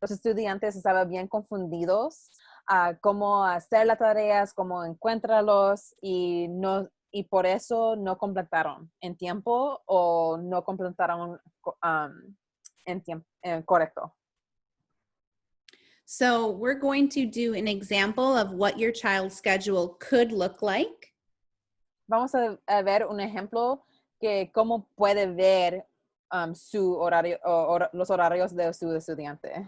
los estudiantes estaban bien confundidos cómo hacer las tareas, cómo encontrarlos y por eso no completaron en tiempo o no completaron en tiempo correcto. So we're going to do an example of what your child's schedule could look like. Vamos a ver un ejemplo que cómo puede ver su horario o los horarios de su estudiante.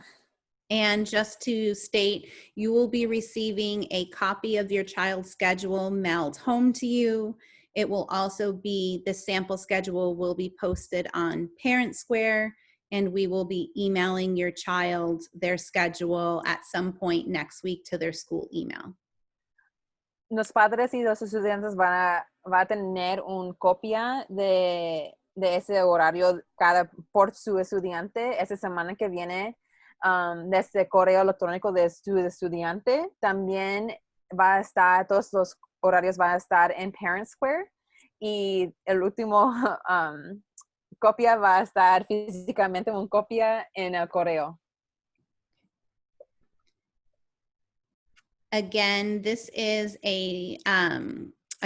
And just to state, you will be receiving a copy of your child's schedule mailed home to you. It will also be, the sample schedule will be posted on Parent Square, and we will be emailing your child their schedule at some point next week to their school email. Los padres y los estudiantes van a tener una copia de ese horario por su estudiante esa semana que viene de este correo electrónico de su estudiante. También va a estar, todos los horarios van a estar en Parent Square y el último copia va a estar físicamente una copia en el correo. Again, this is a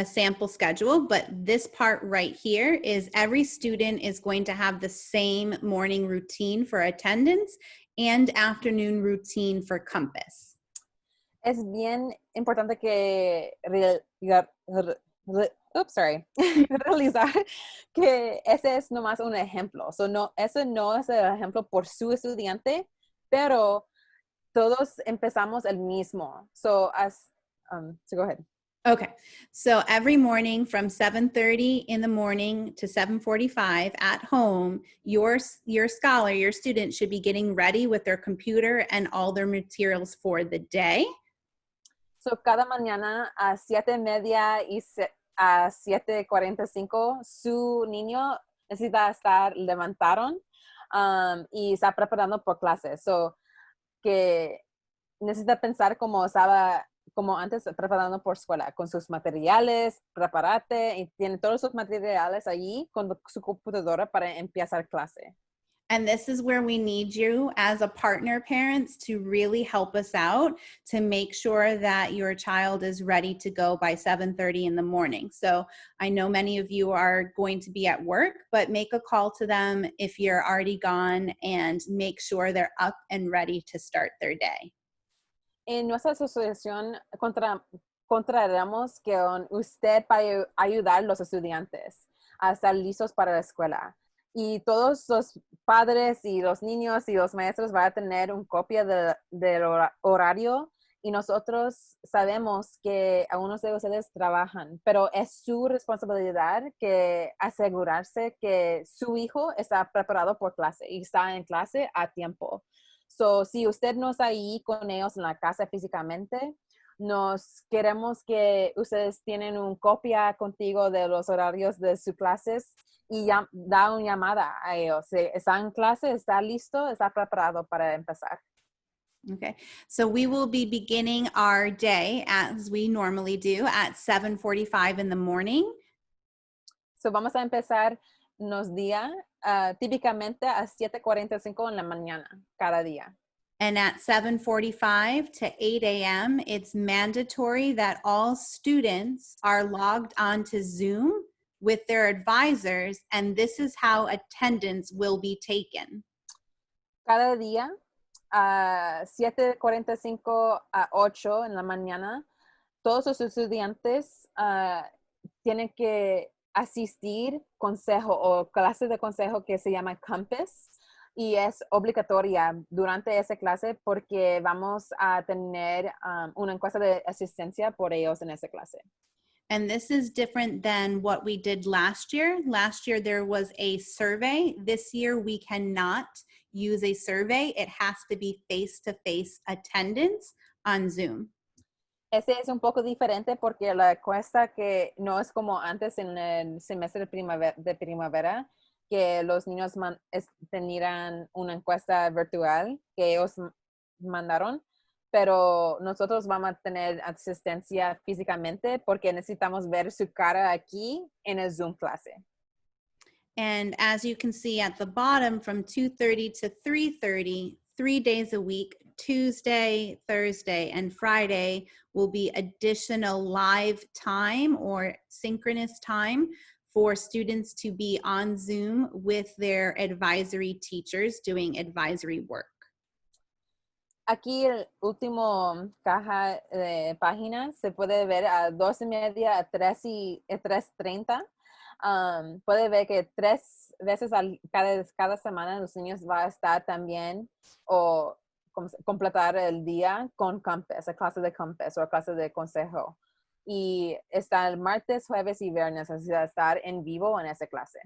sample schedule, but this part right here is every student is going to have the same morning routine for attendance and afternoon routine for Compass. Es bien importante que realizar que ese es nomás un ejemplo. Ese no es el ejemplo por su estudiante, pero todos empezamos el mismo. So go ahead. Okay, so every morning from 7:30 in the morning to 7:45 at home, your scholar, your student should be getting ready with their computer and all their materials for the day. So cada mañana a 7:30 y a 7:45, su niño necesita estar levantaron y está preparando por clases. So que necesita pensar como estaba como antes preparando por escuela, con sus materiales, preparate y tiene todos sus materiales allí con su computadora para empezar clase. And this is where we need you as a partner parents to really help us out to make sure that your child is ready to go by 7:30 in the morning. So I know many of you are going to be at work, but make a call to them if you're already gone and make sure they're up and ready to start their day. En nuestra asociación contraremos que usted para ayudar a los estudiantes a estar listos para la escuela. Y todos los padres y los niños y los maestros van a tener una copia del horario y nosotros sabemos que algunos de ustedes trabajan, pero es su responsabilidad que asegurarse que su hijo está preparado por clase y está en clase a tiempo. So, si usted no está ahí con ellos en la casa físicamente, nos queremos que ustedes tienen una copia contigo de los horarios de sus clases y da una llamada a ellos. ¿Está en clase? ¿Está listo? ¿Está preparado para empezar? Okay, so we will be beginning our day as we normally do at 7:45 in the morning. So vamos a empezar los días típicamente a 7:45 en la mañana cada día. And at 7:45 to 8 a.m., it's mandatory that all students are logged onto Zoom with their advisors, and this is how attendance will be taken. Cada día a 7:45 a 8 en la mañana, todos los estudiantes tienen que asistir consejo o clase de consejo que se llama Compass y es obligatoria durante esa clase porque vamos a tener una encuesta de asistencia por ellos en esa clase. And this is different than what we did last year. Last year there was a survey. This year we cannot use a survey. It has to be face-to-face attendance on Zoom. Ese es un poco diferente porque la encuesta que no es como antes en el semestre de primavera, que los niños tenían una encuesta virtual que ellos mandaron, pero nosotros vamos a tener asistencia físicamente porque necesitamos ver su cara aquí en el Zoom clase. And as you can see at the bottom, from 2:30 to 3:30, 3 days a week, Tuesday, Thursday, and Friday will be additional live time or synchronous time for students to be on Zoom with their advisory teachers doing advisory work. Aquí el último caja de páginas se puede ver a 2:30 a 3:30. Puede ver que 3 veces cada semana los niños van a estar también o completar el día con Compass, a clase de Compass o a clase de consejo. Y está el martes, jueves y viernes, necesita estar en vivo en esa clase.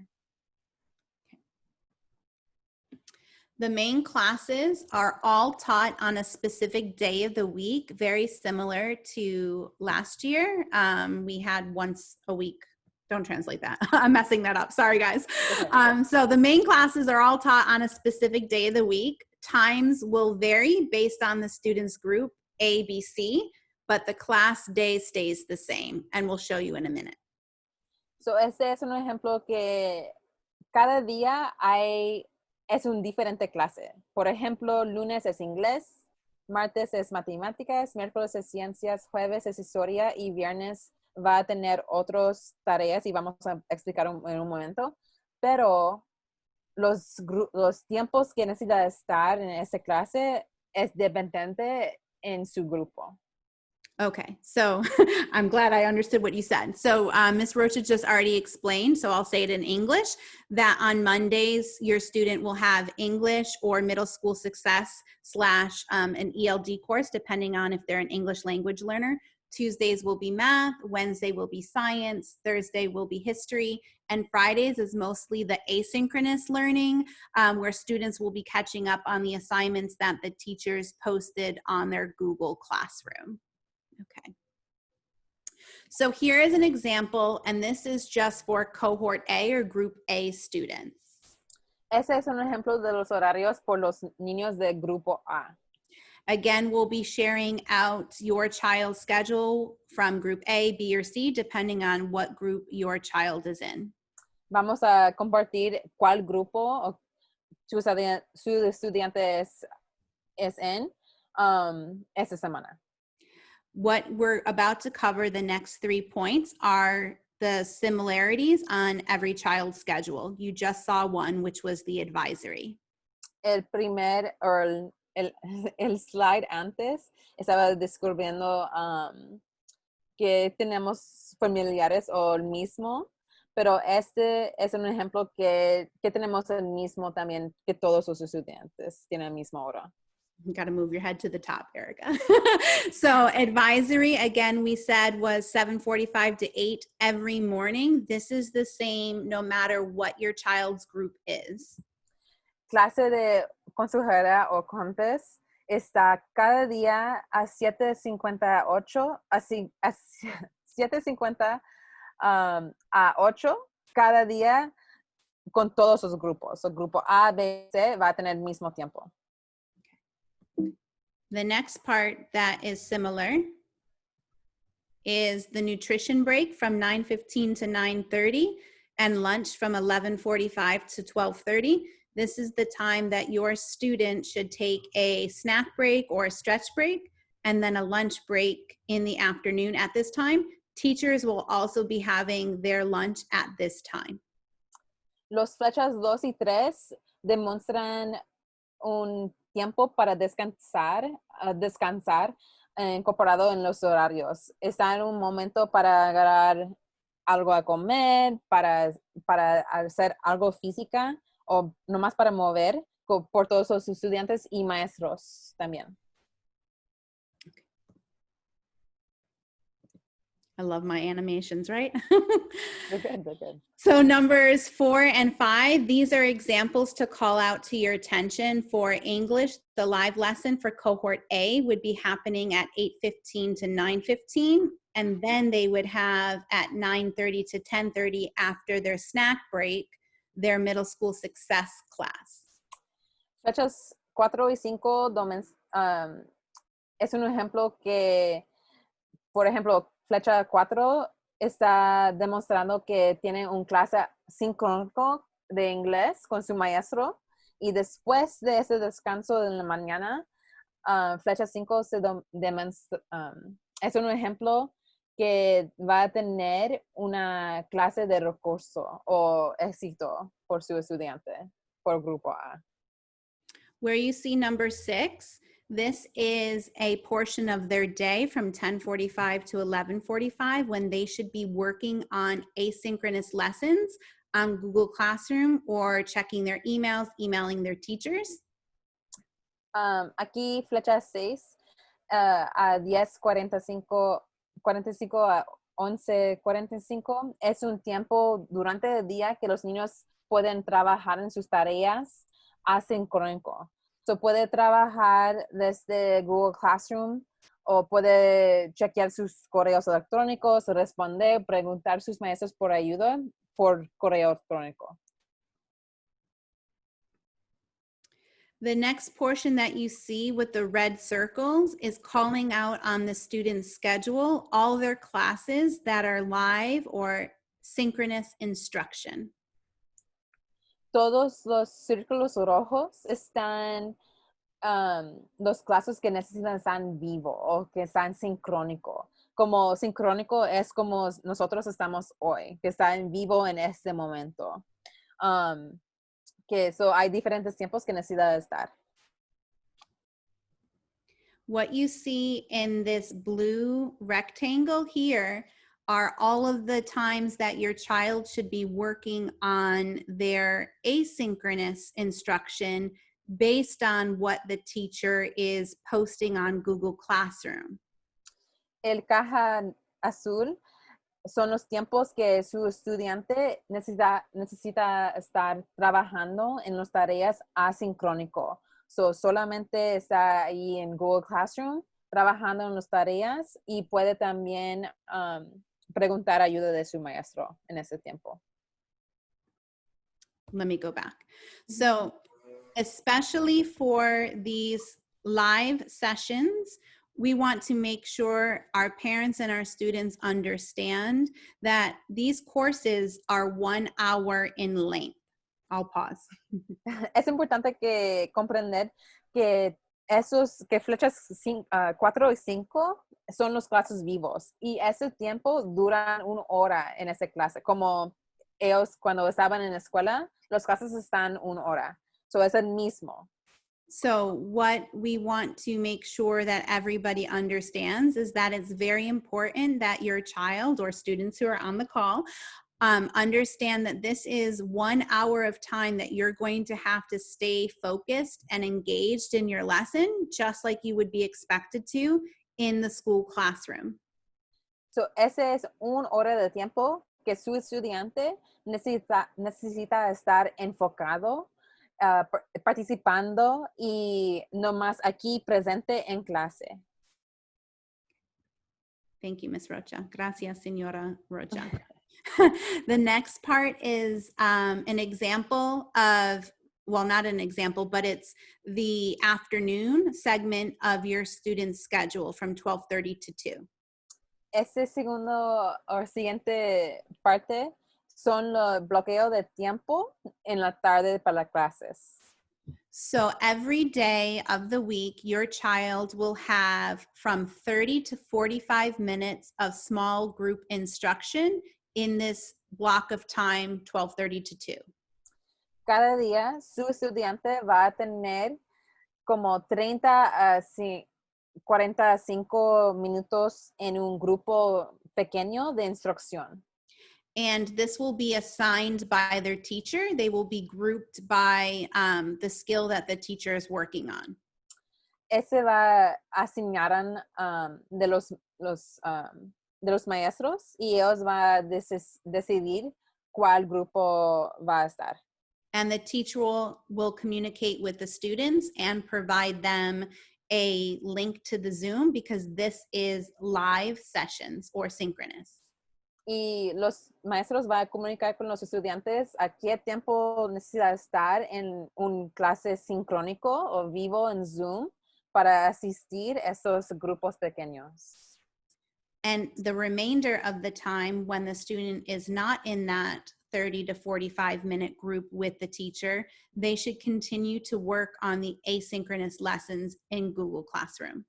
The main classes are all taught on a specific day of the week, very similar to last year. We had once a week. Don't translate that. I'm messing that up. Sorry, guys. So the main classes are all taught on a specific day of the week. Times will vary based on the student's group, A, B, C, but the class day stays the same, and we'll show you in a minute. So este es un ejemplo que cada día es un diferente clase. Por ejemplo, lunes es inglés, martes es matemáticas, miércoles es ciencias, jueves es historia y viernes va a tener otras tareas y vamos a explicar en un momento. Pero los tiempos que necesita estar en esa clase es dependiente en su grupo. Okay, so I'm glad I understood what you said. So Ms. Rocha just already explained, so I'll say it in English, that on Mondays, your student will have English or middle school success / an ELD course, depending on if they're an English language learner. Tuesdays will be math, Wednesday will be science, Thursday will be history, and Fridays is mostly the asynchronous learning, where students will be catching up on the assignments that the teachers posted on their Google Classroom. Okay. So here is an example, and this is just for cohort A or group A students. Ese es un ejemplo de los horarios por los niños de grupo A. Again, we'll be sharing out your child's schedule from group A, B, or C, depending on what group your child is in. Vamos a compartir cuál grupo su estudiante es en esta semana. What we're about to cover, the next 3 points, are the similarities on every child's schedule. You just saw one, which was the advisory. El primer, o el slide antes, estaba descubriendo que tenemos familiares o el mismo, pero este es un ejemplo que tenemos el mismo también, que todos los estudiantes tienen el mismo hora. You got to move your head to the top, Erica. So advisory, again, we said was 7:45 to 8 every morning. This is the same no matter what your child's group is. Clase de consejera o Compass está cada día a 7:58, así, a 7:50 a 8 cada día con todos los grupos. El grupo A, B, C va a tener el mismo tiempo. The next part that is similar is the nutrition break from 9:15 to 9:30 and lunch from 11:45 to 12:30. This is the time that your student should take a snack break or a stretch break and then a lunch break in the afternoon at this time. Teachers will also be having their lunch at this time. Los flechas 2 y 3 demuestran un tiempo para descansar incorporado en los horarios. Está en un momento para agarrar algo a comer, para hacer algo física o nomás para mover por todos los estudiantes y maestros también. I love my animations, right? They're good, they're good. So numbers 4 and 5, these are examples to call out to your attention. For English, the live lesson for cohort A would be happening at 8:15 to 9:15, and then they would have at 9:30 to 10:30 after their snack break, their middle school success class. Flechas 4 y 5 es un ejemplo que, por ejemplo, flecha 4 está demostrando que tiene un clase sincrónico de inglés con su maestro Y después de ese descanso en la mañana, flecha 5 es un ejemplo que va a tener una clase de recurso o éxito por su estudiante, por grupo A. Where you see number 6, this is a portion of their day from 10:45 to 11:45 when they should be working on asynchronous lessons on Google Classroom or checking their emails, emailing their teachers. Aquí flecha 6 a 10:45 a 11:45 es un tiempo durante el día que los niños pueden trabajar en sus tareas asincrónico. So puede trabajar desde Google Classroom o puede chequear sus correos electrónicos, responder, preguntar a sus maestros por ayuda por correo electrónico. The next portion that you see with the red circles is calling out on the student's schedule all their classes that are live or synchronous instruction. Todos los círculos rojos están los clases que necesitan estar vivo o que están sincrónico. Como sincrónico es como nosotros estamos hoy, que está en vivo en este momento. Que hay diferentes tiempos que necesita estar. What you see in this blue rectangle here are all of the times that your child should be working on their asynchronous instruction based on what the teacher is posting on Google Classroom. El caja azul son los tiempos que su estudiante necesita estar trabajando en las tareas asincrónico. Solamente está ahí en Google Classroom trabajando en las tareas y puede también preguntar ayuda de su maestro en ese tiempo. Let me go back. So, especially for these live sessions, we want to make sure our parents and our students understand that these courses are 1 hour in length. I'll pause. Es importante que comprender que flechas 4 y 5 son los clases vivos y ese tiempo dura 1 hora en esa clase. Como ellos cuando estaban en la escuela, las clases están 1 hora. Es el mismo. So what we want to make sure that everybody understands is that it's very important that your child or students who are on the call understand that this is 1 hour of time that you're going to have to stay focused and engaged in your lesson, just like you would be expected to in the school classroom. Ese es 1 hora de tiempo que su estudiante necesita estar enfocado, participando y no más aquí presente en clase. Thank you, Ms. Rocha. Gracias, Señora Rocha. The next part is an example of, well, not an example, but it's the afternoon segment of your student's schedule from 12:30 to 2. Este segundo o siguiente parte son los bloqueos de tiempo en la tarde para las clases. So every day of the week, your child will have from 30 to 45 minutes of small group instruction in this block of time, 12:30 to 2. Cada día, su estudiante va a tener como 30 a 45 minutos en un grupo pequeño de instrucción. And this will be assigned by their teacher. They will be grouped by the skill that the teacher is working on. Ese va a asignar de los maestros y ellos van a decidir cuál grupo va a estar. And the teacher will communicate with the students and provide them a link to the Zoom because this is live sessions or synchronous. Y los maestros van a comunicar con los estudiantes a qué tiempo necesita estar en un clase sincrónico o vivo en Zoom para asistir a esos grupos pequeños. And the remainder of the time when the student is not in that 30 to 45-minute group with the teacher, they should continue to work on the asynchronous lessons in Google Classroom.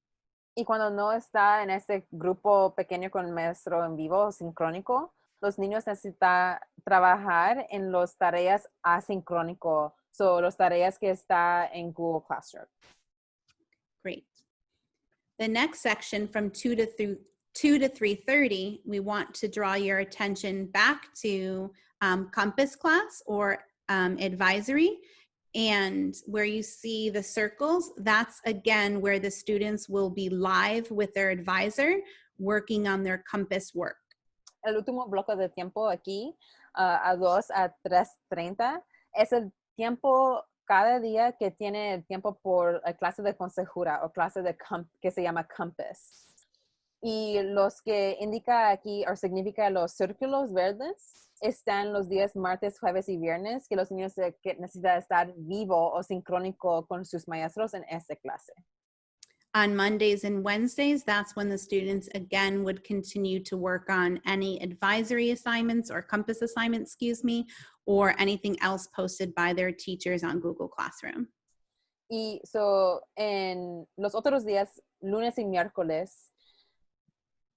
Y cuando no está en ese grupo pequeño con maestro en vivo sincrónico, los niños necesitan trabajar en las tareas asincrónico, las tareas que está en Google Classroom. Great. The next section from 2 to 3:30, we want to draw your attention back to Compass class or advisory. And where you see the circles, that's again where the students will be live with their advisor working on their Compass work. El último bloque de tiempo aquí, a 2 a 3:30, es el tiempo cada día que tiene el tiempo por la clase de consejura o clase de que se llama Compass. Y los que indica aquí o significa los círculos verdes están los días martes, jueves y viernes que los niños que necesitan estar vivo o sincrónico con sus maestros en esta clase. On Mondays and Wednesdays, that's when the students again would continue to work on any advisory assignments or Compass assignments, or anything else posted by their teachers on Google Classroom. Y en los otros días, lunes y miércoles,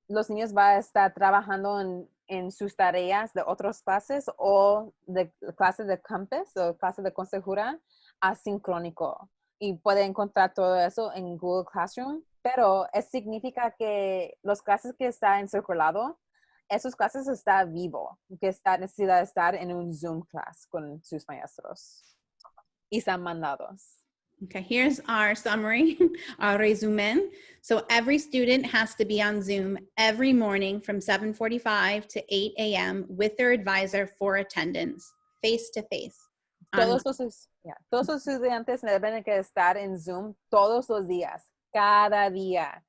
los niños van a estar trabajando en sus tareas de otras clases o de clase de Compass o clase de consejura asincrónico. Y puede encontrar todo eso en Google Classroom, pero eso significa que las clases que están encirculado, esas clases están vivo, que necesita estar en un Zoom class con sus maestros y están mandados. Okay, here's our summary, our resumen. So every student has to be on Zoom every morning from 7:45 to 8 a.m. with their advisor for attendance, face-to-face. Todos los estudiantes deben que estar en Zoom todos los días, cada día,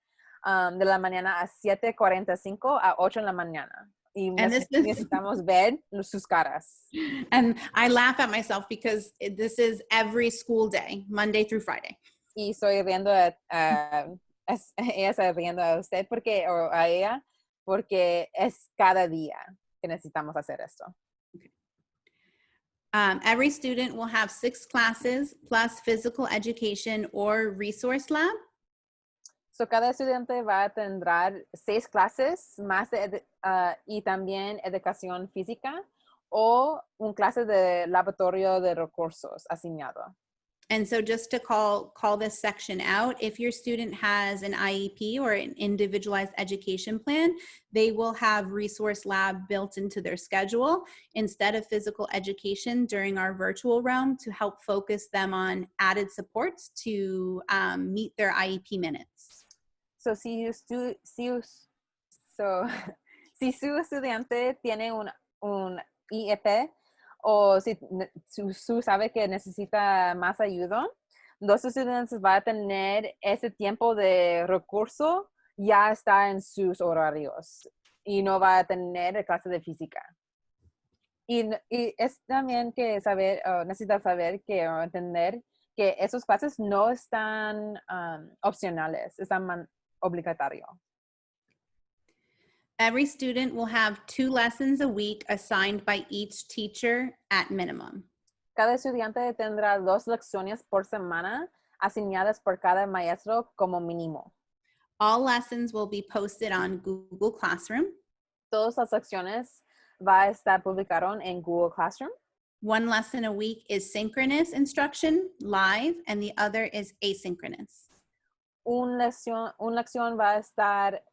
de la mañana a 7:45 a 8 en la mañana. Y necesitamos ver sus caras. And I laugh at myself because this is every school day, Monday through Friday. Y estoy riendo ella está riendo a usted o a ella porque es cada día que necesitamos hacer esto. Every student will have 6 classes plus physical education or resource lab. So cada estudiante va a tener 6 clases más y también educación física o un clase de laboratorio de recursos asignado. And so just to call this section out, if your student has an IEP or an individualized education plan, they will have resource lab built into their schedule instead of physical education during our virtual realm to help focus them on added supports to meet their IEP minutes. So si su estudiante tiene un IEP, o si sabe que necesita más ayuda, los estudiantes van a tener ese tiempo de recurso, ya está en sus horarios y no va a tener clase de física. Y es también que necesita saber o entender que esos clases no están opcionales, están obligatorios. Every student will have 2 lessons a week assigned by each teacher at minimum. Cada estudiante tendrá 2 lecciones por semana asignadas por cada maestro como mínimo. All lessons will be posted on Google Classroom. Todas las lecciones va a estar publicadas en Google Classroom. 1 lesson a week is synchronous instruction, live, and the other is asynchronous. Una lección va a estar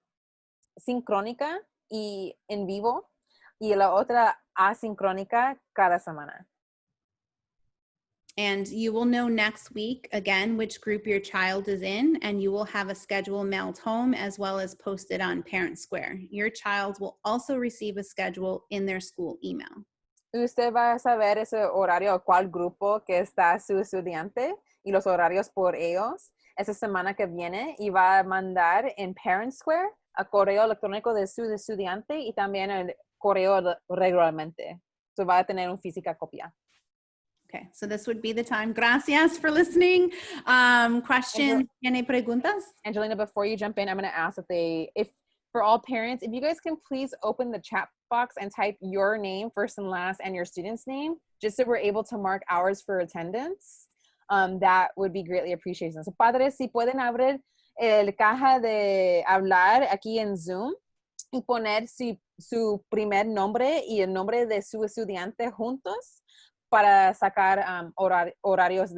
sincrónica y en vivo y la otra asincrónica cada semana. And you will know next week, again, which group your child is in, and you will have a schedule mailed home as well as posted on Parent Square. Your child will also receive a schedule in their school email. Usted va a saber ese horario o cuál grupo que está su estudiante y los horarios por ellos esa semana que viene y va a mandar en Parent Square a correo electrónico de su estudiante y también el correo regularmente. So va a tener una física copia. Okay, so this would be the time. Gracias for listening. Questions? ¿Tiene preguntas? Angelina, before you jump in, I'm going to ask if for all parents, if you guys can please open the chat box and type your name, first and last, and your student's name, just so we're able to mark hours for attendance, that would be greatly appreciated. So, padres, si pueden abrir el caja de hablar aquí en Zoom y poner su primer nombre y el nombre de su estudiante juntos para sacar horarios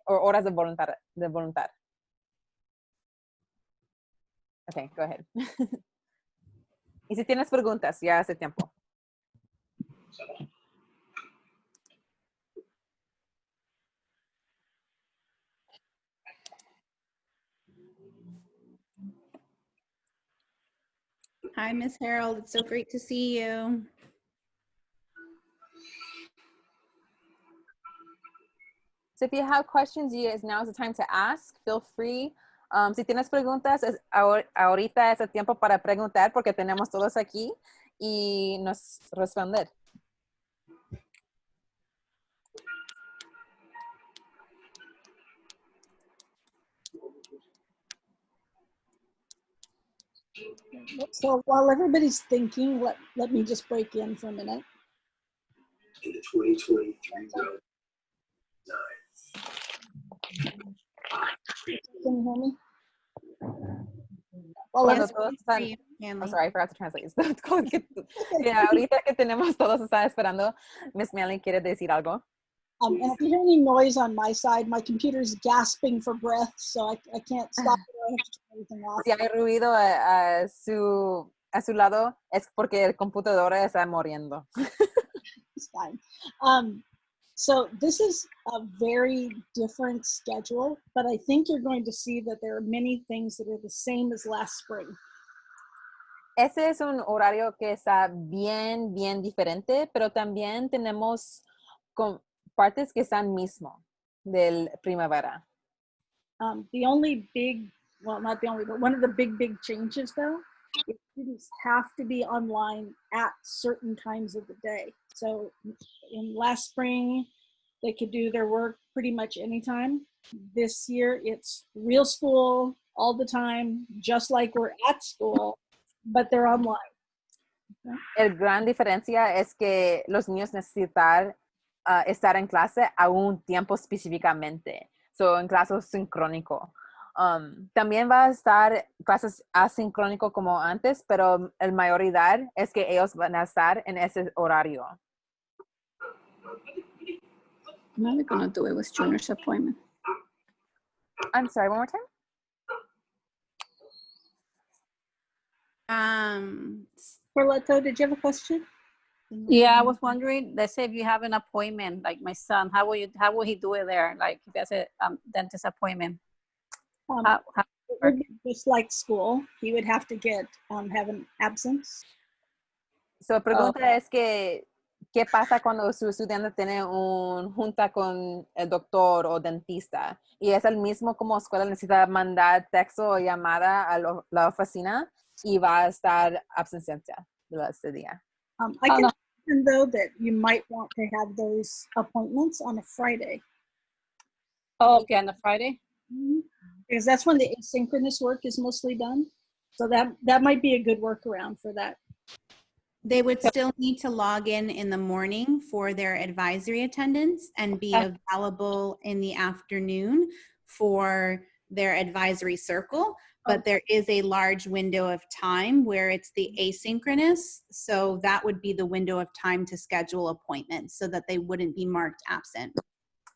o horas de voluntad. Okay, go ahead. Y si tienes preguntas, ya hace tiempo. Hi, Miss Harold. It's so great to see you. So if you have questions, now is the time to ask. Feel free. Si tienes preguntas, ahorita es el tiempo para preguntar porque tenemos todos aquí y nos responder. So while everybody's thinking, let me just break in for a minute. In the 2023 round 9. Can you hear me? Well, Yes, please, for you, I'm Manley. sorry, I forgot to translate. Yeah, ahorita que tenemos todos están esperando, Miss Manley quiere decir algo. and if you hear any noise on my side, my computer's gasping for breath, so I can't stop it. I have to turn everything off. Si hay ruido a su lado, es porque el computador está muriendo. It's fine. So this is a very different schedule, but I think you're going to see that there are many things that are the same as last spring. Ese es un horario que está bien, bien diferente, pero también tenemos partes que están mismo del primavera. The only big, well, not the only, but one of the big changes though, is students have to be online at certain times of the day. So in last spring, they could do their work pretty much anytime. This year, it's real school all the time, just like we're at school, but they're online. El gran diferencia es que los niños necesitan estar en clase a un tiempo específicamente. So, en clase sincrónico. También va a estar clases asincrónico como antes, pero el mayoría es que ellos van a estar en ese horario. I'm only gonna do it with Junior's appointment. I'm sorry, one more time? Carletto, did you have a question? Yeah, I was wondering, let's say if you have an appointment, like my son, how will he do it there? Like if he has a dentist appointment. How- It would be just like school. He would have to have an absence. So, pregunta es que, ¿qué pasa cuando su estudiante tiene un junta con el doctor o dentista? Y es el mismo como escuela necesita mandar texto o llamada a la oficina y va a estar absencia de este día. I can imagine though that you might want to have those appointments on a Friday. Oh, okay, on a Friday? Because that's when the asynchronous work is mostly done. So that might be a good workaround for that. They would still need to log in the morning for their advisory attendance and be available in the afternoon for their advisory circle. But there is a large window of time where it's the asynchronous. So that would be the window of time to schedule appointments so that they wouldn't be marked absent.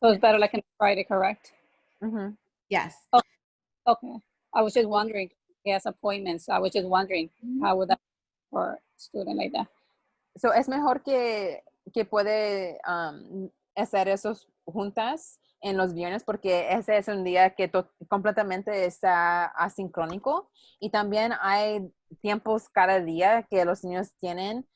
So it's better like on Friday, correct? Mm-hmm. Yes. Okay. I was just wondering, he has appointments. I was just wondering how would that for a student like that? So, es mejor que puede hacer esos juntas en los viernes porque ese es un día que completamente está asincrónico y también hay tiempos cada día que los niños tienen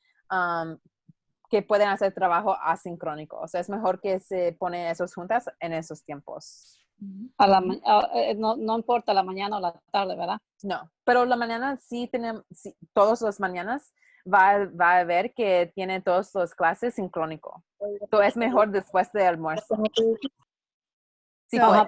que pueden hacer trabajo asincrónico. O sea, es mejor que se ponen esos juntas en esos tiempos. No importa la mañana o la tarde, ¿verdad? No, pero la mañana sí tenemos, todas las mañanas va a ver que tiene todas las clases sincrónico. Entonces es mejor después del almuerzo. Sí, So, puede.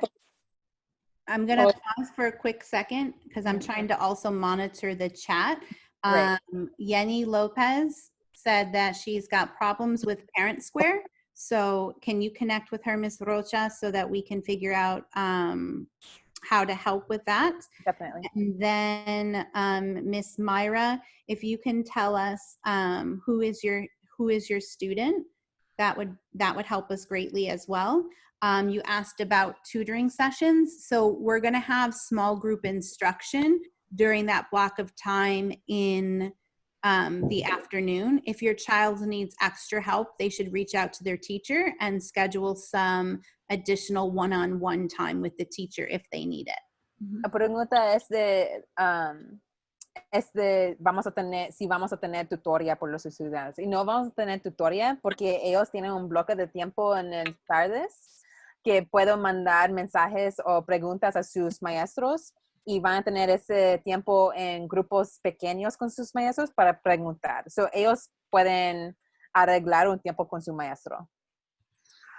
I'm going to pause for a quick second because I'm trying to also monitor the chat. Right. Yenny Lopez said that she's got problems with Parent Square. So can you connect with her, Ms. Rocha, so that we can figure out how to help with that? Definitely. And then Miss Myra, if you can tell us who is your student, that would help us greatly as well. You asked about tutoring sessions. So we're going to have small group instruction during that block of time in the afternoon. If your child needs extra help, they should reach out to their teacher and schedule some additional one-on-one time with the teacher if they need it. La pregunta es si vamos a tener tutoría por los estudiantes. Y no vamos a tener tutoría porque ellos tienen un bloque de tiempo en el tardes que puedo mandar mensajes o preguntas a sus maestros y van a tener ese tiempo en grupos pequeños con sus maestros para preguntar. So, ellos pueden arreglar un tiempo con su maestro.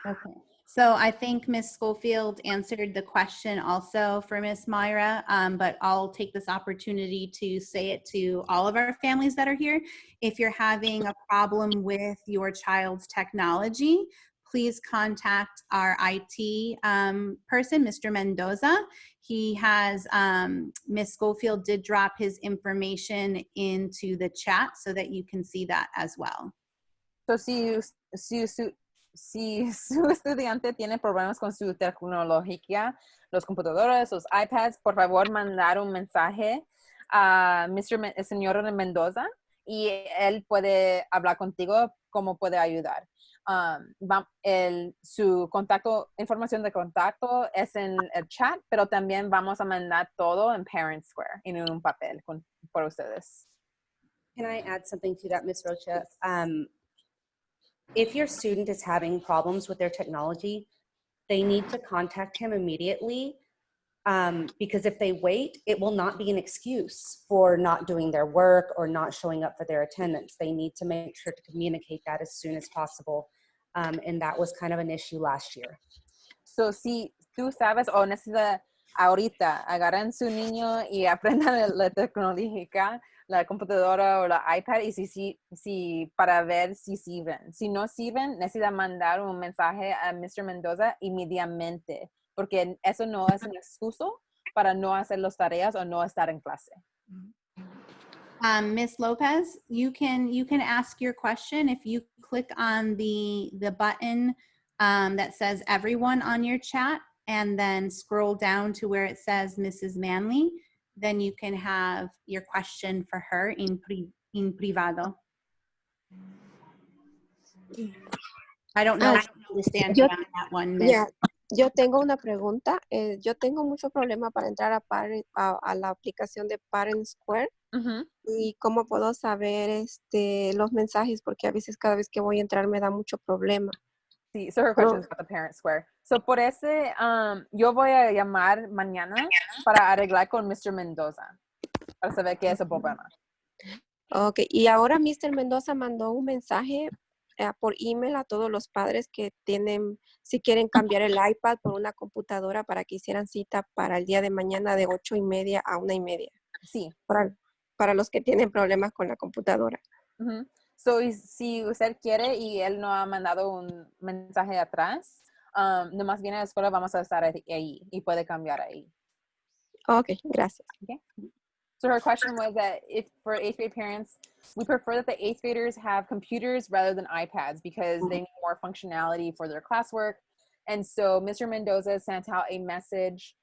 Okay. So I think Ms. Schofield answered the question also for Ms. Myra, but I'll take this opportunity to say it to all of our families that are here. If you're having a problem with your child's technology, please contact our IT person, Mr. Mendoza. He has, Ms. Schofield did drop his information into the chat so that you can see that as well. So, si su estudiante tiene problemas con su tecnología, los computadores, los iPads, por favor mandar un mensaje a el señor Mendoza y él puede hablar contigo cómo puede ayudar. Su contacto, información de contacto es en el chat, pero también vamos a mandar todo en Parent Square, en un papel por ustedes. Can I add something to that, Ms. Rocha? If your student is having problems with their technology, they need to contact him immediately because if they wait, it will not be an excuse for not doing their work or not showing up for their attendance. They need to make sure to communicate that as soon as possible. And that was kind of an issue last year. So, si tú sabes o necesitas ahorita, agarren su niño y aprendan la tecnología, la computadora o la iPad y si para ver si sirven. Si no sirven, necesita mandar un mensaje a Mr. Mendoza inmediatamente, porque eso no es un excuso para no hacer las tareas o no estar en clase. Ms. Lopez, you can ask your question if you click on the button that says everyone on your chat and then scroll down to where it says Mrs. Manley. Then you can have your question for her in privado. I don't know if you understand you on that one, Miss. Yeah, yo tengo una pregunta. Yo tengo mucho problema para entrar a la aplicación de Parent Square. Y cómo puedo saber los mensajes, porque a veces cada vez que voy a entrar me da mucho problema. Sí, so her question is about the Parent Square. So por ese, yo voy a llamar mañana para arreglar con Mr. Mendoza, para saber qué es el problema. Ok, y ahora Mr. Mendoza mandó un mensaje por email a todos los padres que si quieren cambiar el iPad por una computadora para que hicieran cita para el día de mañana de 8:30 a 1:30. Sí. Para los que tienen problemas con la computadora. So, si usted quiere y él no ha mandado un mensaje atrás, nomás viene a la escuela, vamos a estar ahí y puede cambiar ahí. Ok, gracias. Okay. So her question was that if for 8th grade parents, we prefer that the 8th graders have computers rather than iPads because they need more functionality for their classwork. And so Mr. Mendoza sent out a message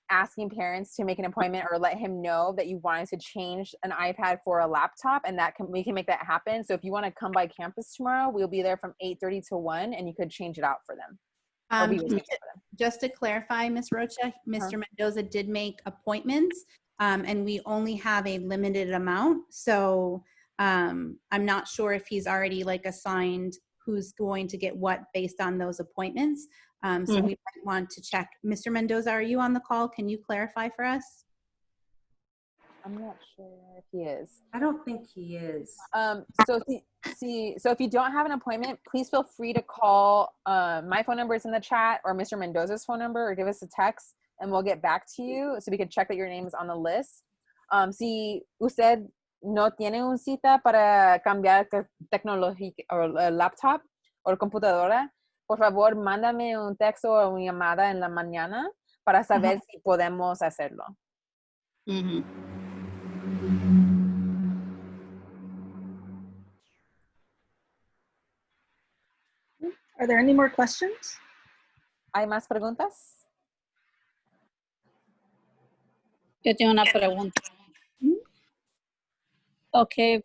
asking parents to make an appointment or let him know that you wanted to change an iPad for a laptop, and we can make that happen. So if you want to come by campus tomorrow, we'll be there from 8:30 to 1, and you could change it out for them. Just to clarify, Ms. Rocha, Mr. Mendoza did make appointments, and we only have a limited amount. So I'm not sure if he's already assigned who's going to get what based on those appointments. So we might want to check. Mr. Mendoza, are you on the call? Can you clarify for us? I'm not sure if he is. I don't think he is. So if you don't have an appointment, please feel free to call. My phone number is in the chat, or Mr. Mendoza's phone number, or give us a text and we'll get back to you so we can check that your name is on the list. Si usted no tiene una cita para cambiar tecnología o laptop o computadora, por favor, mándame un texto o una llamada en la mañana para saber si podemos hacerlo. Are there any more questions? ¿Hay más preguntas? Yo tengo una pregunta. Okay,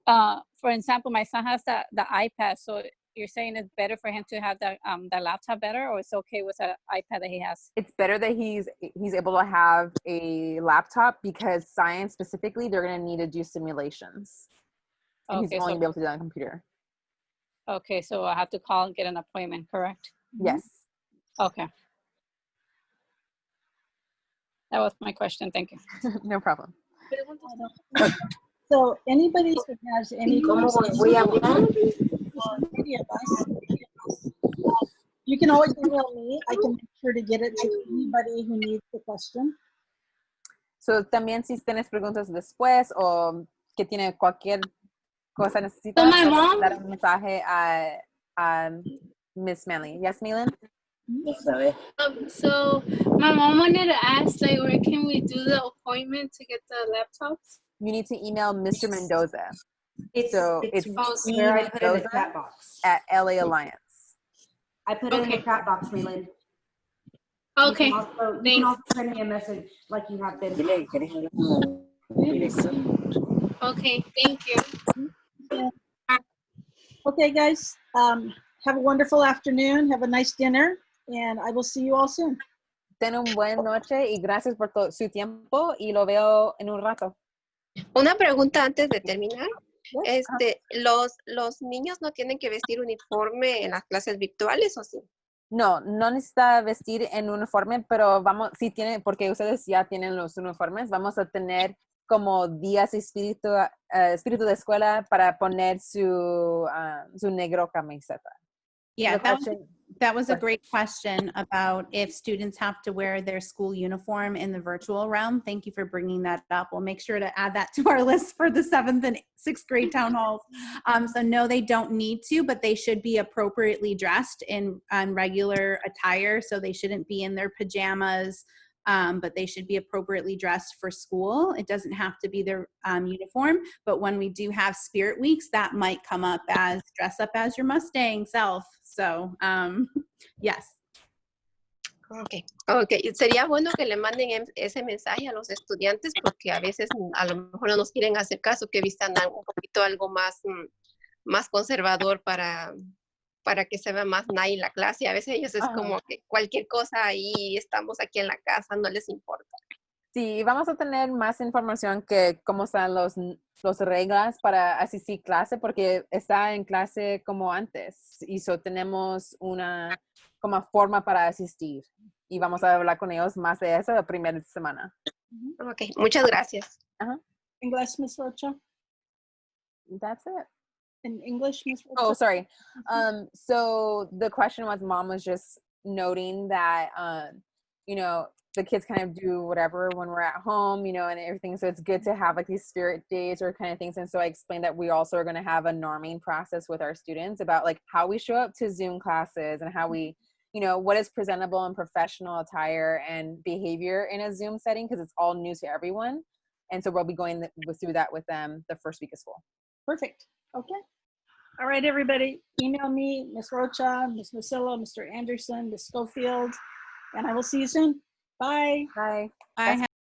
for example, my son has the iPad, so you're saying it's better for him to have the laptop better, or it's okay with the iPad that he has? It's better that he's able to have a laptop because science specifically, they're going to need to do simulations. And he's Okay, only so, be able to do that on a computer. okay, so I have to call and get an appointment, correct? Yes. Okay. That was my question. Thank you. No problem. So anybody who has any questions or any of us, you can always email me. I can make sure to get it to anybody who needs the question. So también si tienes preguntas después o que tiene cualquier cosa necesita, my mom- dar un mensaje a Miss Manley. Yes, Milan? So my mom wanted to ask, like, where can we do the appointment to get the laptops? You need to email Mr. Mendoza It's where I put it in the chat box. at LA Alliance. I put it in the Okay. chat box, Maylin. Okay. You can also send me a message like you have been. Okay, thank you. Okay, guys, have a wonderful afternoon. Have a nice dinner, and I will see you all soon. Ten un buen noche y gracias por su tiempo y lo veo en un rato. Una pregunta antes de terminar. ¿Los niños no tienen que vestir uniforme en las clases virtuales o sí? No necesita vestir en uniforme, pero sí tiene, porque ustedes ya tienen los uniformes, vamos a tener como días espíritu de escuela para poner su negro camiseta. Yeah, The that was a great question about if students have to wear their school uniform in the virtual realm. Thank you for bringing that up. We'll make sure to add that to our list for the 7th and 6th grade town halls. So no, they don't need to, but they should be appropriately dressed in regular attire. So they shouldn't be in their pajamas, but they should be appropriately dressed for school. It doesn't have to be their uniform, but when we do have spirit weeks, that might come up as dress up as your Mustang self. So, yes. Okay. Sería bueno que le manden ese mensaje a los estudiantes porque a veces a lo mejor no nos quieren hacer caso, que vistan un poquito algo más conservador para que se vea más nice la clase. A veces ellos es como que cualquier cosa ahí, estamos aquí en la casa, no les importa. Sí, vamos a tener más información que cómo están las reglas para asistir clase, porque está en clase como antes. Y tenemos una como forma para asistir. Y vamos a hablar con ellos más de eso la primera semana. Ok, muchas gracias. English, Ms. Rocha? That's it. In English, Ms. Rocha? Oh, sorry. So the question was, Mom was just noting that, the kids kind of do whatever when we're at home, and everything. So it's good to have like these spirit days or kind of things. And so I explained that we also are going to have a norming process with our students about like how we show up to Zoom classes and how we, what is presentable and professional attire and behavior in a Zoom setting, because it's all new to everyone. And so we'll be going through that with them the first week of school. Perfect. Okay. All right, everybody. Email me, Ms. Rocha, Ms. Masillo, Mr. Anderson, Ms. Schofield, and I will see you soon. Bye. Bye. I